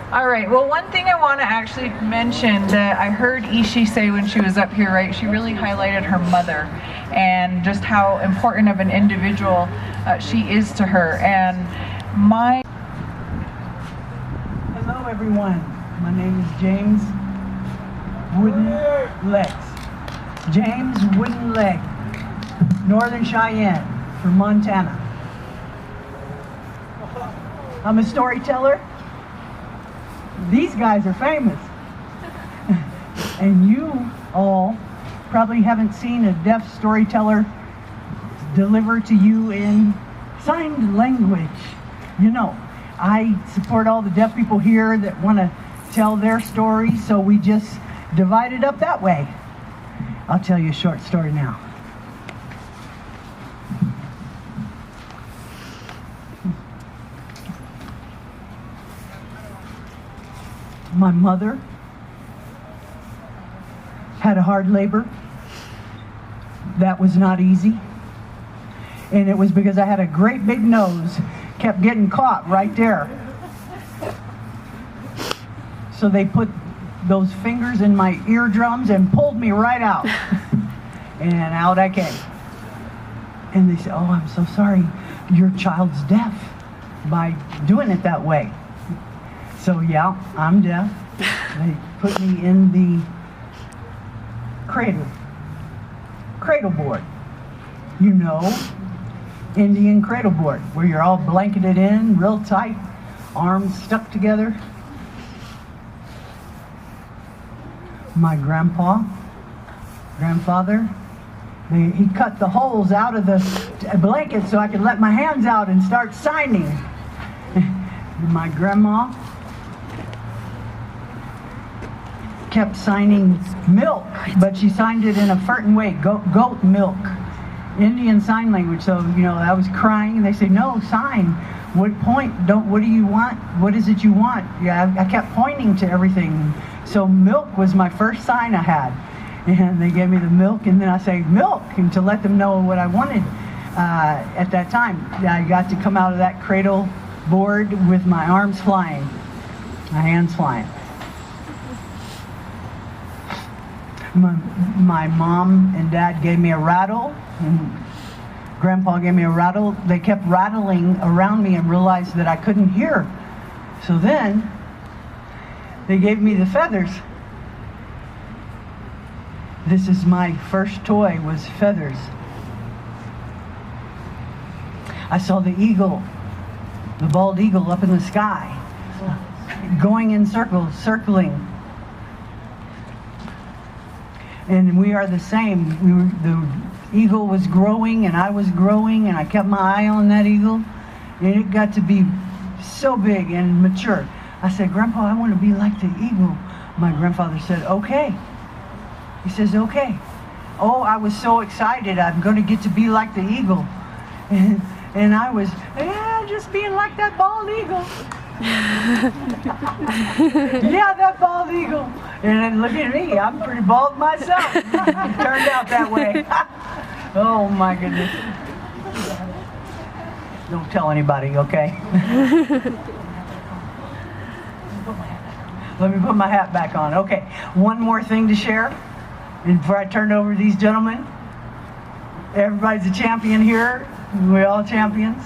All right, well, one thing I want to actually mention that I heard Ishi say when she was up here, right, she really highlighted her mother and just how important of an individual she is to her. And Hello everyone, my name is James Wooden Legs. James Wooden Leg, Northern Cheyenne from Montana. I'm a storyteller. These guys are famous. And you all probably haven't seen a deaf storyteller deliver to you in sign language. You know, I support all the deaf people here that want to tell their story, so we just divide it up that way. I'll tell you a short story now. My mother had a hard labor. That was not easy. And it was because I had a great big nose, kept getting caught right there. So they put those fingers in my eardrums and pulled me right out. And out I came. And they said, "Oh, I'm so sorry, your child's deaf by doing it that way." So yeah, I'm deaf. They put me in the cradle board. You know, Indian cradle board, where you're all blanketed in real tight, arms stuck together. My grandfather, he cut the holes out of the blanket so I could let my hands out and start signing. My grandma kept signing milk, but she signed it in a certain way, goat milk, Indian sign language. So, you know, I was crying and they say, "No, sign. What do you want? What is it you want?" Yeah, I kept pointing to everything. So milk was my first sign I had. And they gave me the milk, and then I say milk, and to let them know what I wanted at that time. I got to come out of that cradle board with my arms flying, my hands flying. My mom and dad gave me a rattle, and grandpa gave me a rattle. They kept rattling around me and realized that I couldn't hear. So then they gave me the feathers. This is my first toy, was feathers. I saw the eagle, the bald eagle up in the sky, going in circles, circling. And we are the same. The eagle was growing and I was growing, and I kept my eye on that eagle, and it got to be so big and mature. I said, "Grandpa, I want to be like the eagle." My grandfather said, "Okay." He says, "Okay." Oh, I was so excited. I'm going to get to be like the eagle. And I was, just being like that bald eagle. Yeah, that bald eagle. And then look at me, I'm pretty bald myself. It turned out that way. Oh my goodness. Don't tell anybody, okay? Let me put my hat back on. Okay, one more thing to share before I turn it over to these gentlemen. Everybody's a champion here. We're all champions.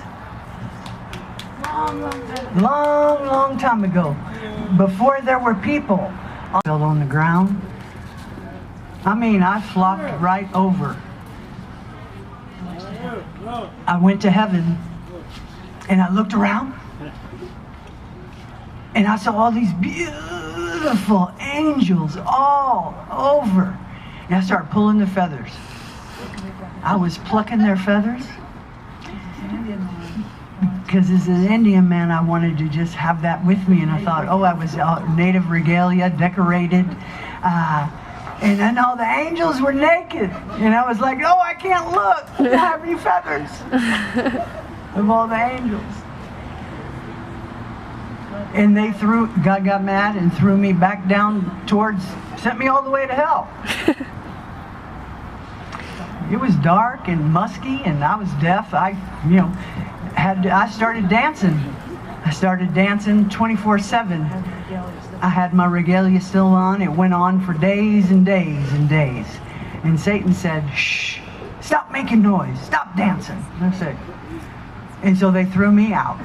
Long time ago, before there were people on the ground. I mean, I flopped right over. I went to heaven and I looked around and I saw all these beautiful angels all over. And I started pulling the feathers. I was plucking their feathers because as an Indian man, I wanted to just have that with me. And I thought, oh, I was native regalia, decorated. And then all the angels were naked. And I was like, oh, I can't look. I don't have any feathers of all the angels. And they God got mad and threw me back down sent me all the way to hell. It was dark and musky, and I was deaf. I started dancing I started dancing 24/7. I had my regalia still on. It went on for days and days and days. And Satan said, shh, stop making noise, stop dancing. That's it. And so they threw me out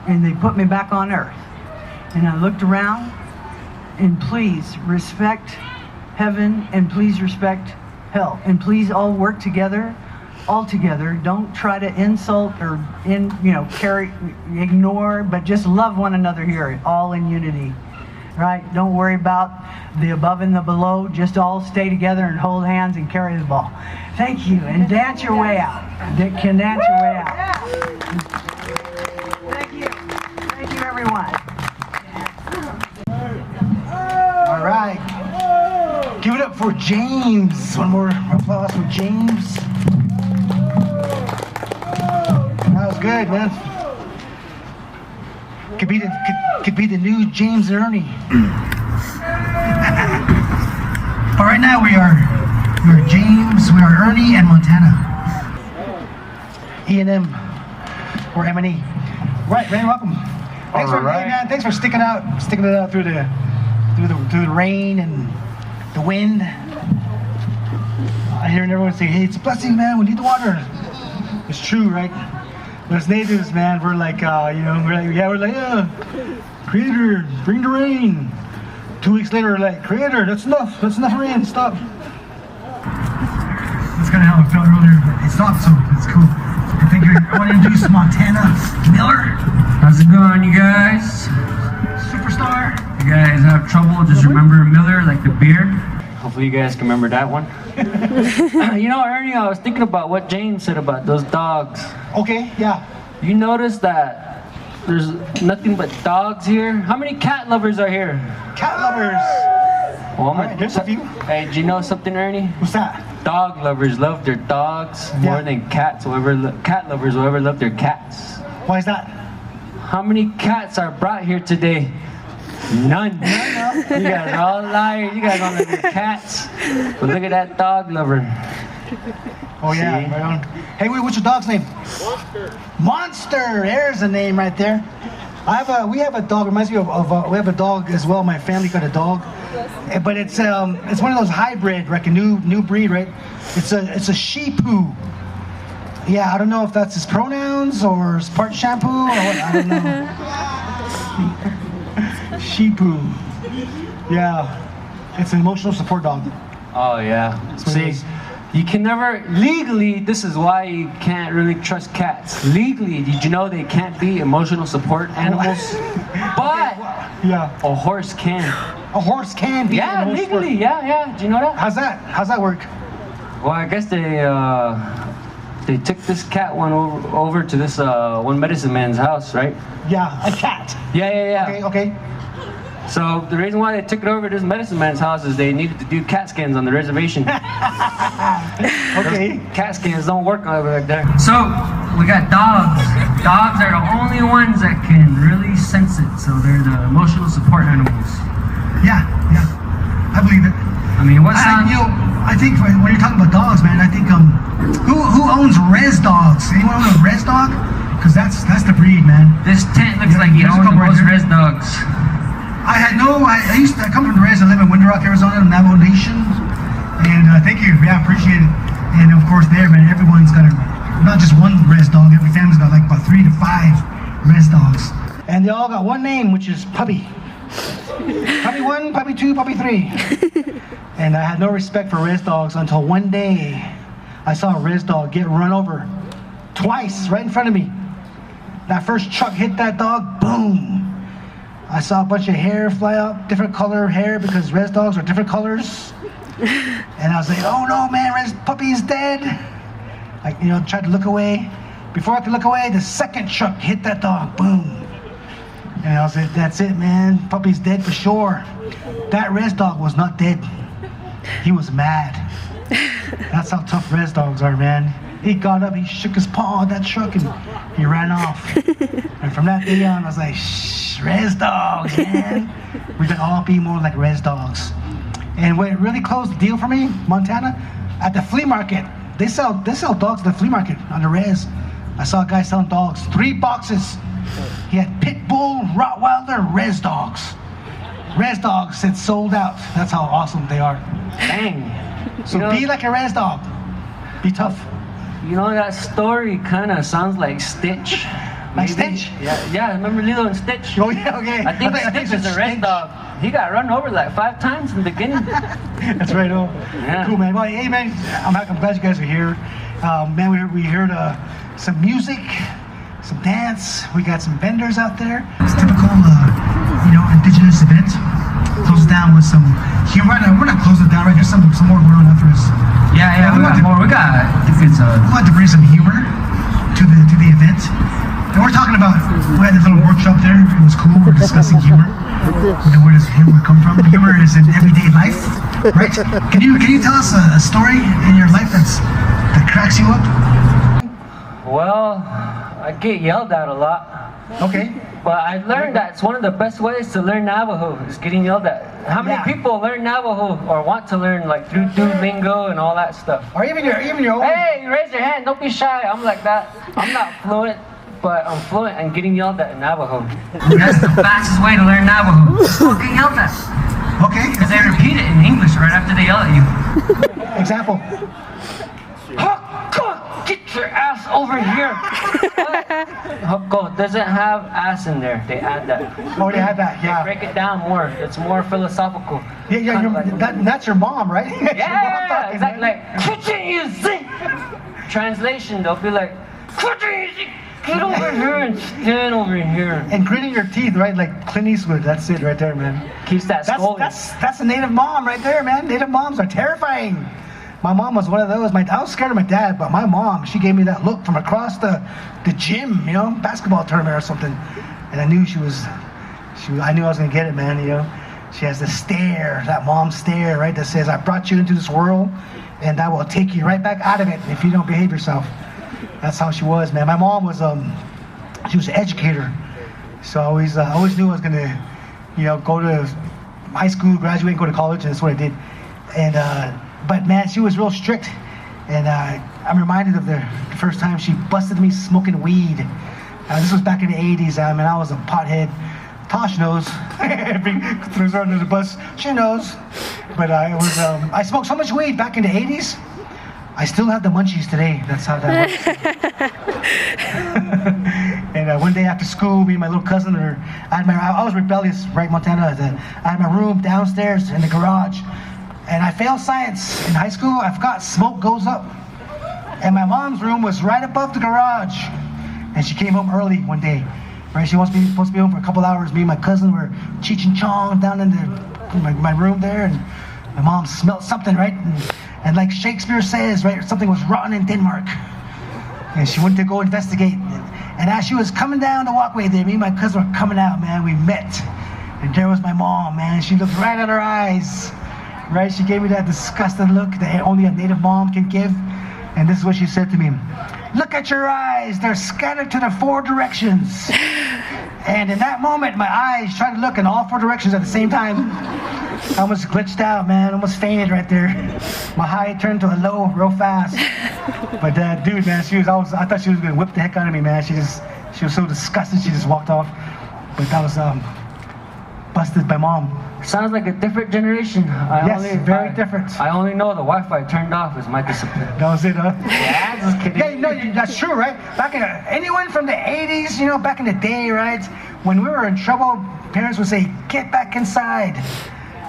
and they put me back on earth. And I looked around, and please respect heaven and please respect hell. And please all work together, all together. Don't try to insult or ignore, but just love one another here, all in unity. Right? Don't worry about the above and the below. Just all stay together and hold hands and carry the ball. Thank you. And dance your way out. Can dance your way out. Thank you. Thank you, everyone. All right. Give it up for James. One more applause for James. That was good, man. Could be the new James and Ernie. But right now we are James, we are Ernie and Montana. E&M or M&E. Right, man, welcome. Thanks for man, thanks for sticking it out through the rain and the wind. I hear everyone say, hey, it's a blessing, man, we need the water. It's true, right? But as natives, man, we're like, Creator, bring the rain. 2 weeks later, we're like, Creator, that's enough rain, stop. That's kind of how it felt earlier, but it stopped, so it's cool. I think I want to introduce Montana Miller. How's it going, you guys? Superstar. You guys have trouble, just remember Miller, like the beer. Hopefully you guys can remember that one. You know, Ernie, I was thinking about what James said about those dogs. Okay, yeah. You notice that there's nothing but dogs here? How many cat lovers are here? Cat lovers. Well, Right, there's a few. Hey, do you know something, Ernie? What's that? Dog lovers love their dogs more than cat lovers will ever love their cats. Why is that? How many cats are brought here today? None. You guys are all liars. You guys don't love your cats. But look at that dog lover. Oh yeah, See? right on. Hey, wait, what's your dog's name? Monster. There's a name right there. We have a dog. Reminds me of we have a dog as well. My family got a dog, but it's one of those hybrid, like a new breed, right? It's a Shih Poo. Yeah, I don't know if that's his pronouns or his part shampoo or what. I don't know. Shih Poo. Yeah, it's an emotional support dog. Oh yeah. what it See, is. you can never legally. This is why you can't really trust cats. Legally, did you know they can't be emotional support animals? But Yeah, a horse can. a horse can be. Yeah, an emotional support. legally. Yeah. Do you know that? How's that work? Well, I guess they took this cat one over to this one medicine man's house, right? Yeah, a cat. Yeah. Okay. So the reason why they took it over to this medicine man's house is they needed to do cat scans on the reservation. Okay. Cat scans don't work over there. So we got dogs. Dogs are the only ones that can really sense it. So they're the emotional support animals. Yeah. I believe it. I mean, what sound? I think when you're talking about dogs, man, I think who owns res dogs? Anyone own a res dog? Because that's the breed, man. This tent looks like you there's a own the couple right most there. res dogs. I come from the res. I live in Winter Rock, Arizona, Navajo Nation, and thank you. Yeah, appreciate it. And of course, there, man, everyone's got not just one res dog. Every family's got like about 3 to 5 res dogs, and they all got one name, which is Puppy. Puppy 1, Puppy 2, Puppy 3. And I had no respect for res dogs until one day I saw a res dog get run over twice right in front of me. That first truck hit that dog, boom. I saw a bunch of hair fly up, different color hair because res dogs are different colors. And I was like, oh no, man, res puppy's dead. Tried to look away. Before I could look away, the second truck hit that dog, boom. And I was like, that's it, man. Puppy's dead for sure. That res dog was not dead. He was mad. That's how tough res dogs are, man. He got up, he shook his paw at that truck, and he ran off. And from that day on, I was like, shh, res dogs, man. We can all be more like res dogs. And what really closed the deal for me, Montana, at the flea market, they sell dogs at the flea market on the res. I saw a guy selling dogs, 3 boxes. He had pit bull, Rottweiler, res dogs. Res dogs said sold out. That's how awesome they are. Dang. So be like a res dog. Be tough. You know, that story kind of sounds like Stitch. Like Maybe. Stitch? Yeah, remember Lilo and Stitch? Oh yeah, okay. I think Stitch is a red dog. He got run over like 5 times in the beginning. That's right. Oh, Yeah. cool, man. Well, hey, man, I'm glad you guys are here. Man, we heard some music, some dance. We got some vendors out there. It's typical, indigenous event. Close it down with some humor. We're not closing it down, right? There's some more going on after this. Yeah, we got more. We got. I think it's We want to bring some humor to the event. And we're talking about, we had a little workshop there. It was cool. We're discussing humor. Where does humor come from? Humor is in everyday life, right? Can you tell us a story in your life that cracks you up? Well, I get yelled at a lot. Okay. But I learned that it's one of the best ways to learn Navajo is getting yelled at. How many Yeah. people learn Navajo or want to learn like through Duolingo and all that stuff? Or even your own. Hey, raise your hand, don't be shy. I'm like that. I'm not fluent, but I'm fluent in getting yelled at in Navajo. That's the fastest way to learn Navajo. Just fucking yell at. Okay. Because they repeat it in English right after they yell at you. Example. Get your ass over here. Hoko doesn't have ass in there. They add that. Oh, they had that. Yeah. Break it down more. It's more philosophical. Yeah. Kinda like- That's your mom, right? That's your mom Yeah, talking, exactly. right? Like, translation, they'll be like, get over here and stand over here. And gritting your teeth, right? Like Clint Eastwood. That's it right there, man. Keeps that skull. That's a native mom right there, man. Native moms are terrifying. My mom was one of those. I was scared of my dad, but my mom, she gave me that look from across the gym, basketball tournament or something. And I knew I knew I was gonna get it, man, She has this stare, that mom stare, right, that says, I brought you into this world and I will take you right back out of it if you don't behave yourself. That's how she was, man. My mom was she was an educator. So I always knew I was gonna, go to high school, graduate, and go to college, and that's what I did. And but man, she was real strict. And I'm reminded of the first time she busted me smoking weed. This was back in the 80s. I was a pothead. Tosh knows. Throws her under the bus. She knows. But I smoked so much weed back in the 80s. I still have the munchies today. That's how that works. And one day after school, me and my little cousin, I was rebellious, right, Montana? I had my room downstairs in the garage. And I failed science in high school. I forgot smoke goes up. And my mom's room was right above the garage. And she came home early one day. Right, she was supposed to be home for a couple hours. Me and my cousin were Cheech and Chong down in my room there. And my mom smelled something, right? And like Shakespeare says, right, something was rotten in Denmark. And she went to go investigate. And as she was coming down the walkway there, me and my cousin were coming out, man. We met. And there was my mom, man. She looked right at her eyes. Right, she gave me that disgusted look that only a native mom can give. And this is what she said to me. Look at your eyes, they're scattered to the 4 directions. And in that moment, my eyes tried to look in all 4 directions at the same time. I almost glitched out, man, almost fainted right there. My high turned to a low real fast. But dude, man, I thought she was gonna whip the heck out of me, man. She was so disgusted, she just walked off. But that was busted by mom. Sounds like a different generation. Very different. I only know the Wi-Fi turned off is my discipline. That was it, huh? Yeah, just kidding. Yeah, that's true, right? Back in anyone from the 80s, back in the day, right? When we were in trouble, parents would say, get back inside.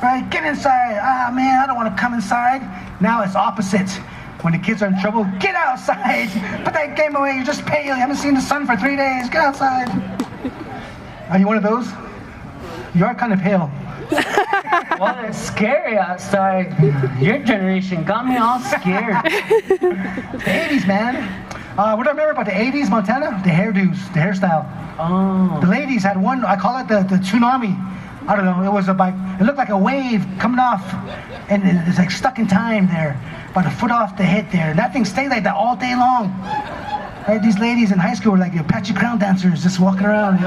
Right? Get inside. Ah, man, I don't want to come inside. Now it's opposite. When the kids are in trouble, get outside. Put that game away. You're just pale. You haven't seen the sun for 3 days. Get outside. Are you one of those? You are kind of pale. Well, it's scary outside. Your generation got me all scared. The 80s, man. What do I remember about the 80s, Montana? The hairdos, the hairstyle. Oh. The ladies had one, I call it the tsunami. I don't know, it looked like a wave coming off, and it's like stuck in time there, about a foot off the head there. And that thing stayed like that all day long. Right, these ladies in high school were like Apache crown dancers just walking around,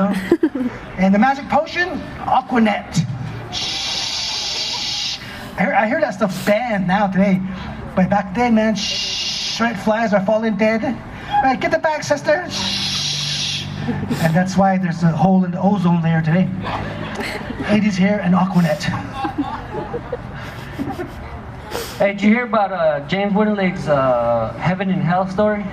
And the magic potion, Aquanet. Shh. I hear that stuff's banned now today, but back then, man, shh, right, flies are falling dead. Right, get the bag, sister. Shh. And that's why there's a hole in the ozone layer today. 80s hair and Aquanet. Hey, did you hear about James Woodenleg's heaven and hell story?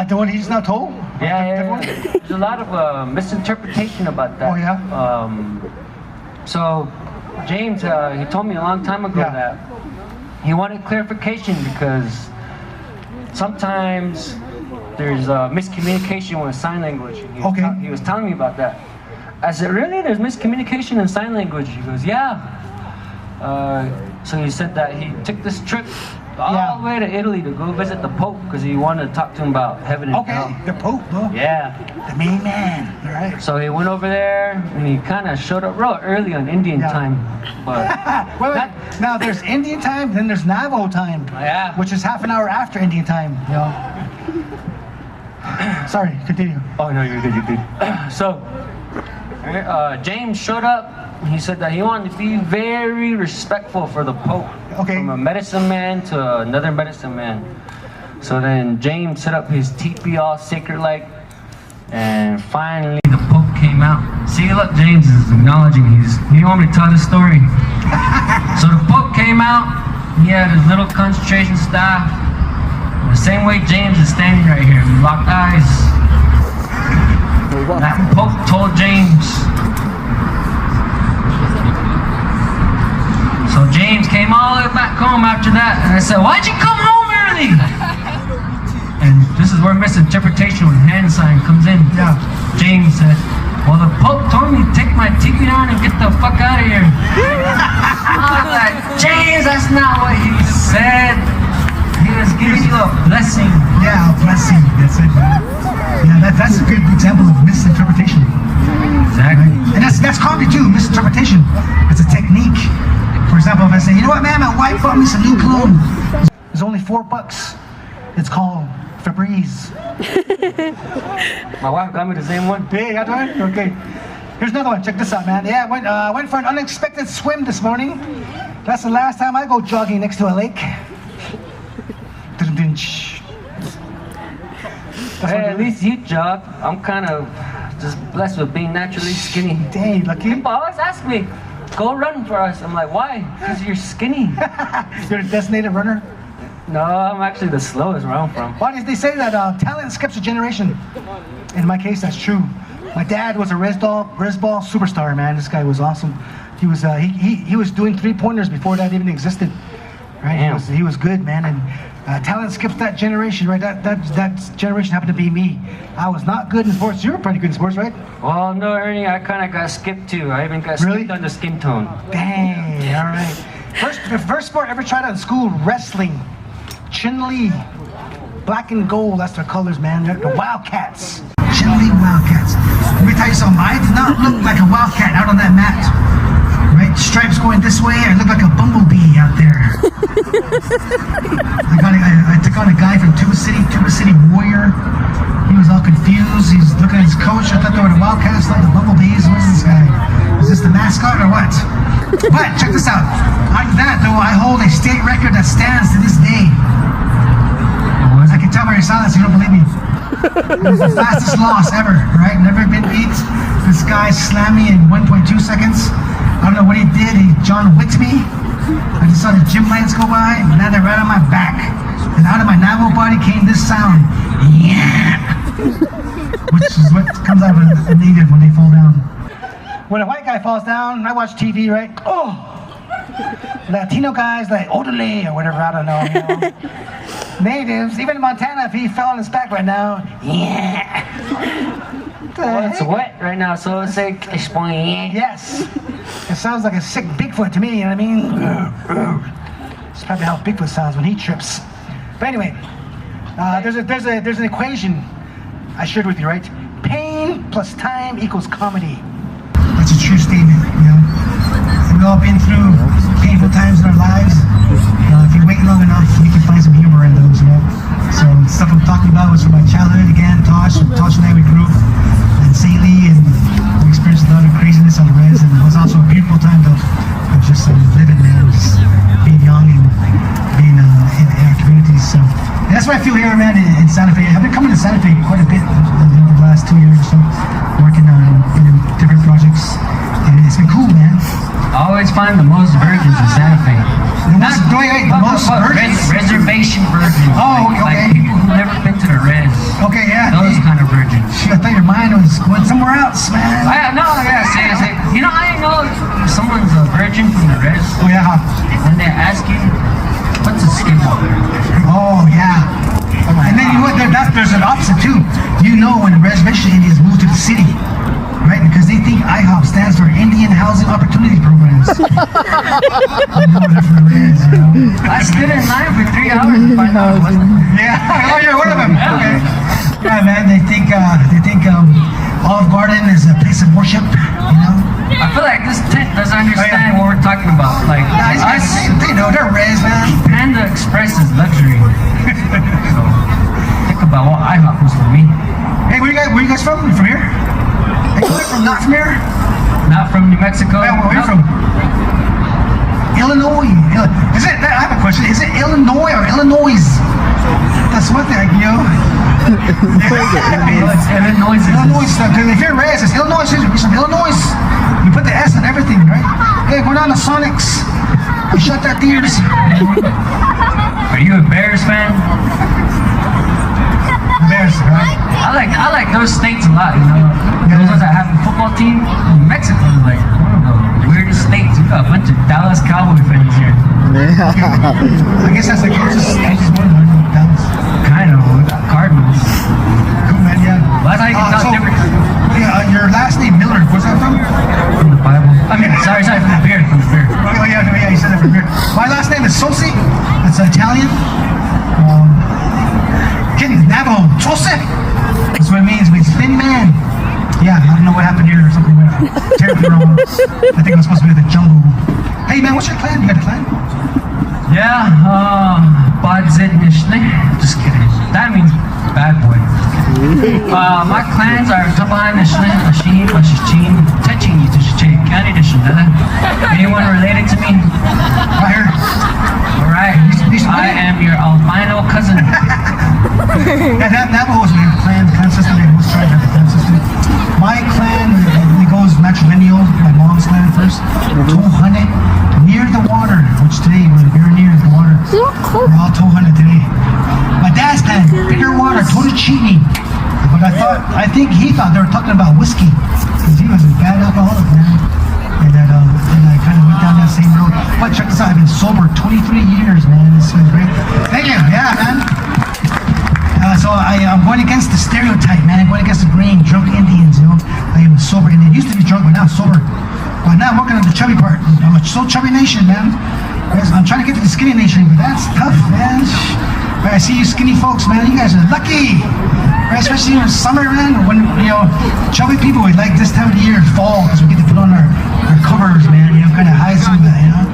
The one he's not told? Yeah. There's a lot of misinterpretation about that. Oh, yeah? So, James, he told me a long time ago that he wanted clarification because sometimes there's miscommunication with sign language. He was telling me about that. I said, really? There's miscommunication in sign language? He goes, yeah. So he said that he took this trip all the way to Italy to go visit the Pope because he wanted to talk to him about heaven and hell. The Pope, though? Yeah. The main man, all right. So he went over there and he kind of showed up real early on Indian time. But wait. Now there's Indian time, then there's Navajo time, which is half an hour after Indian time. You know? Sorry, continue. Oh no, you're good. So James showed up. He said that he wanted to be very respectful for the Pope. From a medicine man to another medicine man. So then James set up his teepee all sacred-like, and finally the Pope came out. See, look, James is acknowledging he want me to tell this story. So the Pope came out. He had his little concentration staff. The same way James is standing right here. We locked eyes. That Pope told James. So James came all the way back home after that, and I said, why'd you come home early? And this is where misinterpretation with hand sign comes in. James said, well, the Pope told me to take my teepee down and get the fuck out of here. I was like, James, that's not what he said. He was giving you a blessing. Yeah, a blessing. That's it. Yeah, that's a good example of misinterpretation. Exactly. And that's comedy too, misinterpretation. It's a technique. For example, if I say, you know what, man, my wife bought me some new cologne. It's only $4. It's called Febreze. My wife got me the same one. Yeah, you got that one? Okay. Here's another one. Check this out, man. Yeah, I went for an unexpected swim this morning. That's the last time I go jogging next to a lake. Hey, at least you jog. I'm kind of just blessed with being naturally skinny. Dang, lucky. People always ask me, go run for us. I'm like, why? Because you're skinny. You're a designated runner? No, I'm actually the slowest where I'm from. Why did they say that talent skips a generation? In my case, that's true. My dad was a resball superstar, man. This guy was awesome. He was he was doing 3-pointers before that even existed. Right? He was good, man. And talent skips that generation, right? That generation happened to be me. I was not good in sports. You were pretty good in sports, right? Well, no, Ernie, I kind of got skipped too. I even got skipped on the skin tone. Dang, all right. First sport I ever tried out in school, wrestling. Chin-Lee. Black and gold, that's their colors, man. They're the Wildcats. Chin-Lee Wildcats. Let me tell you something. I did not look like a Wildcat out on that mat. Right? Stripes going this way, I look like a bumblebee out there. I took on a guy from Tuba City Warrior. He was all confused. He's looking at his coach. I thought they were the Wildcats, like the bumblebees. What's this guy? Is this the mascot or what? But check this out. Like that, though, I hold a state record that stands to this day. I can tell by your silence you don't believe me. It was the fastest loss ever, right? Never been beat. This guy slammed me in 1.2 seconds. I don't know what he did. He John Wicked me. I just saw the gym lights go by and landed right on my back. And out of my Navajo body came this sound. Yeah. Which is what comes out of a native when they fall down. When a white guy falls down, I watch TV, right? Oh! Latino guys like Odele or whatever, I don't know. You know? Natives, even in Montana, if he fell on his back right now, yeah. Well, it's wet right now, so it's like yes. It sounds like a sick Bigfoot to me, you know what I mean? It's probably how Bigfoot sounds when he trips. But anyway, there's an equation I shared with you, right? Pain plus time equals comedy. That's a true statement, you know. We've all been through painful times in our lives. If you wait long enough, you can find some humor in those, you know. So the stuff I'm talking about was from my childhood again. Tosh and I, we grew up in St. Lee, and we experienced a lot of craziness on the res, and it was also a beautiful time of just living, man, just being young and being in our communities. So and that's what I feel here, man, in Santa Fe. I've been coming to Santa Fe quite a bit over the last last 2 years or so, working on different projects, and it's been cool, man. I always find the most virgins in Santa Fe. The most virgins? Reservation virgins. Oh, okay. Like people who've never been to the res. Okay, yeah. Those kind of virgins. Shit, I thought your mind was going somewhere else, man. I say, you know how you know if someone's a virgin from the res? Oh, yeah. When they ask you, what's a skinwalker? Oh, yeah. And then you know what? There's an opposite too. You know when the reservation Indians move to the city, right? Because they think IHOP stands for Indian Housing Opportunity Programs. I know they're from the res, you know. I stood in line for 3 hours to find out what Yeah. Oh, you're one of them. Okay. Yeah, man. They think Olive Garden is a place of worship. You know. I feel like this tent doesn't understand what we're talking about. Like, They know they're res, man. Panda Express is luxury. So, think about what IHOP was for me. Hey, where you guys from? You from here? Hey, not from here? Not from New Mexico. Yeah, where are you from? Illinois. Is it? I have a question. Is it Illinois or Illinois? That's one thing, you know. It's Illinois. Illinois stuff. Because if you're res, it's Illinois. We're from Illinois. We put the S on everything, right? Hey, we're not the Sonics. We shut their ears. Are you a Bears fan? Bears, right? I like those states a lot, you know. Those ones that have a football team. Mexico is like one of the weirdest states. We got a bunch of Dallas Cowboy fans here. I guess that's the closest one, Dallas. Kind of. We got Cardinals. Cool, man, yeah. Well, that's how you can tell the difference. Yeah, your last name, Miller, where's that from? From the Bible. I mean, sorry, from the beer. Oh, yeah, you said that from here. My last name is Sosi. That's Italian. Navajo. Sosi. That's what it means. It means thin man. Yeah, I don't know what happened here or something went terribly wrong. I think I was supposed to be in the jungle. Hey, man, what's your clan? You got a clan? Yeah, Badzidnishne. Just kidding. That means bad boy. My clans are Tabanishne, Ashim, Ashichin, Techin, Tishche, Kanidishne. Anyone related to me? Right here. Alright. I am your albino cousin. Yeah, Navajo was my clan system. They was trying to have a clan system. My clan, it goes matrilineal. My mom's clan first. Tohane, near the water, which today we're very near the water. We're all Tohane today. My dad's clan, bigger water, Totochini. But I think he thought they were talking about whiskey, because he was a bad alcoholic, man. And I kind of went down that same road. But check this out, I've been sober 23 years, man. This is great. Thank you, yeah, man. So I'm going against the stereotype, man. I'm going against the grain, drunk Indians, you know. I am a sober Indian. Used to be drunk, but now I'm sober. But now I'm working on the chubby part. I'm a so chubby nation, man. I'm trying to get to the skinny nation, but that's tough, man. I see you skinny folks, man. You guys are lucky. Right? Especially in the summer, man. When, you know, chubby people, we like this time of the year, fall, because we get to put on our covers, man. You know, kind of hide some of that, you know.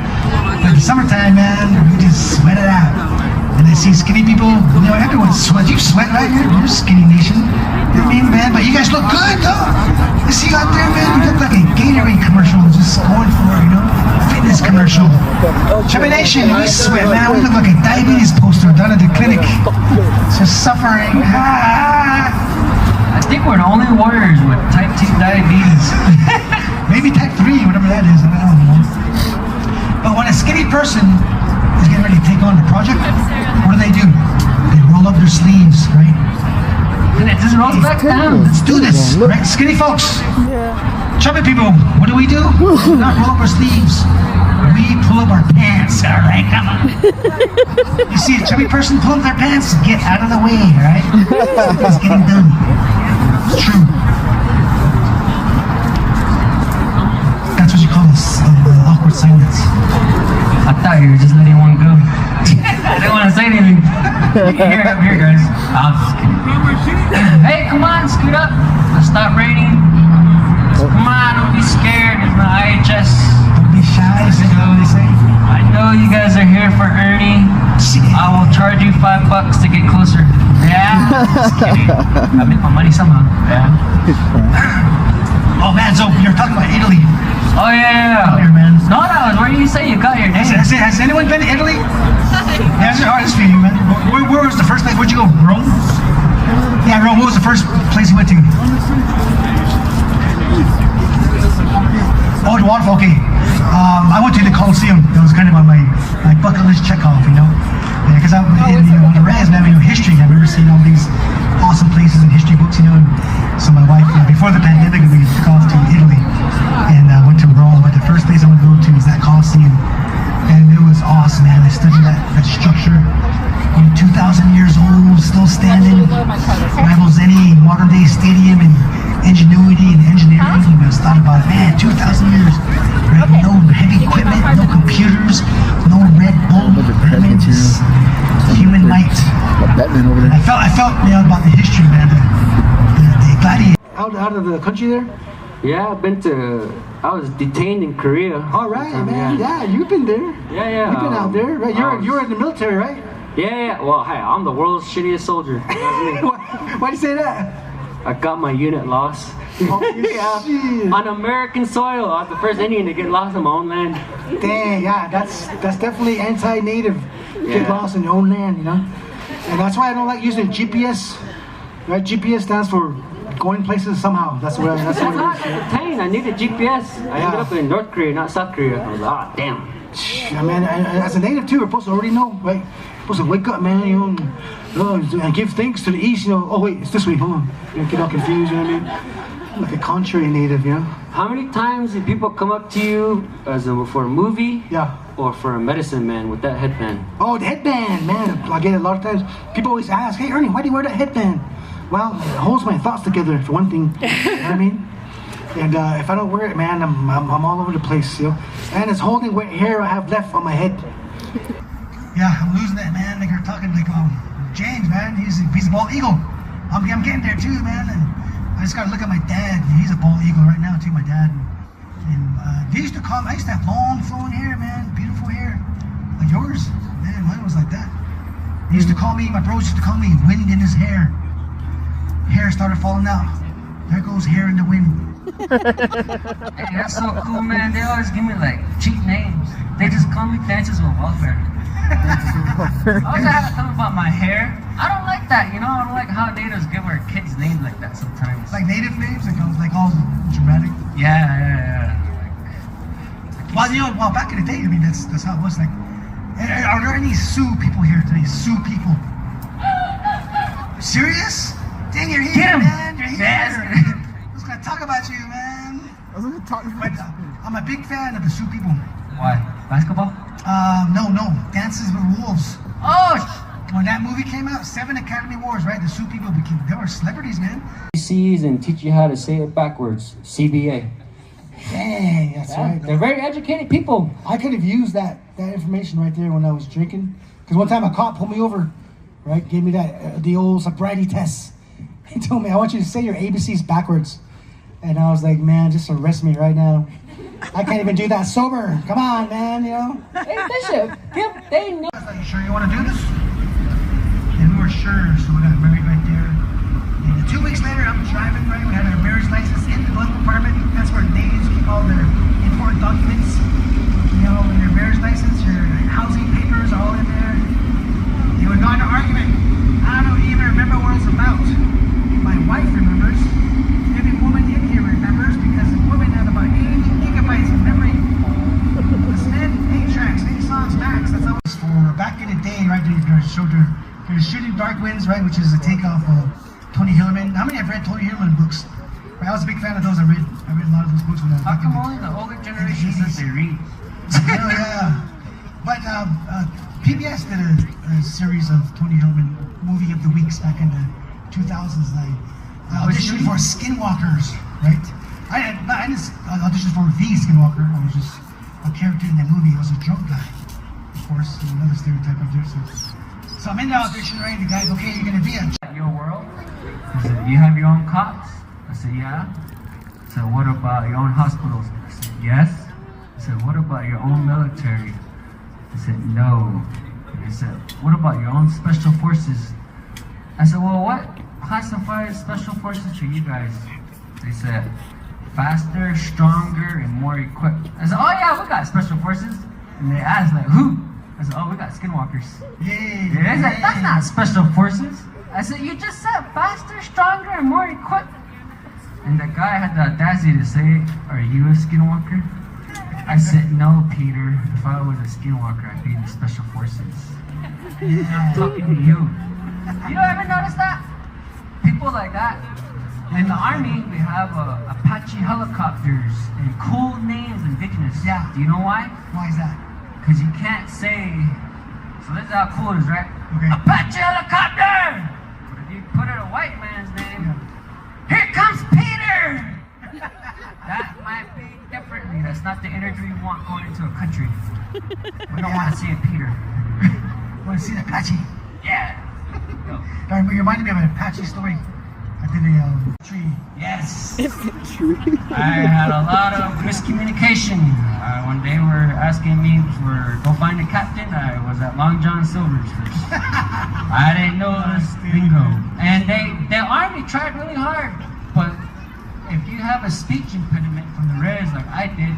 But the summertime, man, we just sweat it out. And I see skinny people, you know, everyone sweats. You sweat, right? You're a skinny nation. You know what I mean, man? But you guys look good, though. I see you out there, man. You look like a Gatorade commercial just going for, you know, fitness commercial. Chubby Nation, we sweat, man. We look like a diabetes poster down at the clinic. Just suffering. I think we're the only warriors with type 2 diabetes. Maybe type 3, whatever that is. I don't know. But when a skinny person is getting ready to take on the project, what do? They roll up their sleeves, right? And it just rolls back down. Let's do this, right? Skinny folks. Chubby people, what do? We do not roll up our sleeves. We pull up our pants, all right? Come on. You see a chubby person pull up their pants, get out of the way, all right? It's getting done. It's true. That's what you call awkward silence. I thought you were just letting one go. I didn't want to say anything. Here, guys. I'm just kidding. Hey, come on, scoot up. Let's stop raining. Come on, don't be scared. It's my IHS. Don't be shy, is that what they say? I know you guys are here for Ernie. I will charge you $5 to get closer. Yeah? Just kidding. I make my money somehow. Yeah. Oh man, so you're talking about Italy. Oh yeah. Out here, man. No, where do you say you got your name? Has anyone been to Italy? Yeah, it's the hardest for you, man. Where was the first place? Where'd you go? Rome? Yeah, Ron, what was the first place you went to? Oh, the waterfall, okay. I went to the Coliseum. That was kind of on my bucket list check off, you know? Yeah, because on the res, man, history, I've never seen all these awesome places in history books, you know? And so my wife, before the pandemic, we took off to Italy and went to Rome, but the first place I would go to was that Coliseum. And it was awesome, man. I studied that structure. 2,000 years old, still standing, rivals any modern day stadium in ingenuity and engineering. I just thought about it, man, 2,000 years, right? No heavy equipment, no computers, no Red Bull, just human might. I felt, about the history, man, the gladiator. Out of the country there? Yeah, I was detained in Korea. All right, man. Yeah, you've been there. Yeah. You've been out there, right? You're in the military, right? Yeah. Well, hey, I'm the world's shittiest soldier. Why do you say that? I got my unit lost. Oh, yeah. On American soil. I was the first Indian to get lost in my own land. Dang, yeah, that's definitely anti-native. Get lost in your own land, you know? And that's why I don't like using GPS. Right? GPS stands for going places somehow. That's what it is. Dang, I needed GPS. I ended up in North Korea, not South Korea. I was like, damn. I mean, as a native too, we're supposed to already know, right? We're supposed to wake up, man, you know, and give thanks to the east, you know. Oh wait, it's this way, hold on. You don't get all confused, you know what I mean? Like a contrary native, you know. How many times did people come up to you for a movie? Yeah. Or for a medicine man with that headband? Oh, the headband, man. I get it a lot of times. People always ask, hey Ernie, why do you wear that headband? Well, it holds my thoughts together, for one thing. You know what I mean? And if I don't wear it, man, I'm all over the place, you know. And it's holding what hair I have left on my head. Yeah, I'm losing that, man. Like you're talking like James, man. He's a bald eagle. I'm getting there too, man. And I just gotta look at my dad. He's a bald eagle right now too, my dad. And they used to call me. I used to have long flowing hair, man. Beautiful hair, like yours. Man, mine was like that. They used to call me. My bros used to call me wind in his hair. Hair started falling out. There goes hair in the wind. Hey, that's so cool, man. They always give me like cheap names. They just call me Dances with Welfare. I always have to talk about my hair. I don't like that, you know. I don't like how natives give our kids names like that sometimes. Like native names, like all dramatic. Yeah. Well, you know, back in the day, I mean, that's how it was. Like, are there any Sioux people here today? Sioux people? Serious? Dang, you're here, man. You're here. I was gonna talk about you, man. I'm a big fan of the Sioux people. Why? Basketball? No. Dances with Wolves. Oh! When that movie came out, 7 Academy Awards, right? The Sioux people they were celebrities, man. CBCs and teach you how to say it backwards. CBA. Dang, that's right. They're very educated people. I could have used that information right there when I was drinking. Because one time a cop pulled me over, right? Gave me the old sobriety test. He told me, I want you to say your ABCs backwards. And I was like, man, just arrest me right now. I can't even do that sober. Come on, man, you know? Hey, Bishop, they know. I was like, you sure you want to do this? And we were sure, so we got married right there. And 2 weeks later, I'm driving, right? We had our marriage license in the glove compartment. That's where ladies keep all their important documents. You know, your marriage license, your housing papers, all in there. And we got in an argument. I don't even remember what it's about. My wife remembers. Every woman in here remembers because the women have about 80 gigabytes of memory. The men, 8 tracks, 8 songs max. That's all. For back in the day, right? There's Shooting Dark Winds, right? Which is a takeoff of Tony Hillerman. How many have read Tony Hillerman books? Right, I was a big fan of those. I read a lot of those books when I was How back in come only the older generation says they read? Hell yeah. But PBS did a series of Tony Hillman movie of the weeks back in the 2000s. I auditioned for Skinwalkers, right? I didn't audition for the Skinwalker. I was just a character in that movie. I was a drunk guy, of course. Another stereotype up there. So I'm in the audition, right? The guy's okay. You're gonna be a. Your world? I said, you have your own cops? I said, yeah. I said, what about your own hospitals? I said, yes. I said, what about your own military? I said, no. He said, what about your own special forces? I said, well, what classifies special forces for you guys? They said, faster, stronger, and more equipped. I said, oh yeah, we got special forces. And they asked, like, who? I said, oh, we got skinwalkers. Yay. Yeah, I said, that's not special forces. I said, you just said faster, stronger, and more equipped. And the guy had the audacity to say, are you a skinwalker? I said, no, Peter. If I was a skinwalker, I'd be in the special forces. I'm talking to you. You ever notice that? People like that. In the army, we have Apache helicopters and cool names, indigenous. Yeah. Do you know why? Why is that? Because you can't say, so this is how cool it is, right? Okay. Apache helicopter! But if you put it a white man's name, here comes Peter! That might be differently. That's not the energy we want going into a country. We don't want to see a Peter. Want to see the Apache? Yeah. Go. It reminded me of an Apache story. I did a tree. Yes. I had a lot of miscommunication. One day we're asking me for go find a captain. I was at Long John Silver's first. I didn't know this lingo. And the army tried really hard. But if you have a speech impediment from the res like I did,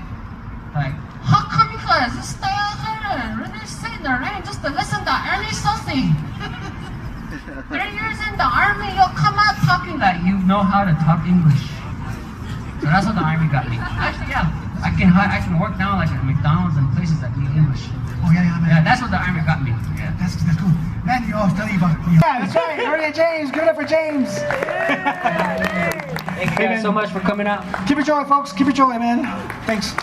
like, how come you guys just stay out here and really sit in the rain just to listen to Ernie Sussy? 3 years in the army, you'll come out talking like you know how to talk English. So that's what the army got me. Actually, yeah, I can work now like at McDonald's and places that need English. Oh yeah, man. Yeah, that's what the army got me. Yeah. That's cool. Man, you all study about. Yeah, that's right. Ernie and James. Give it up for James. Thank you guys so much for coming out. Keep it joy, folks. Keep it joy, man. Thanks.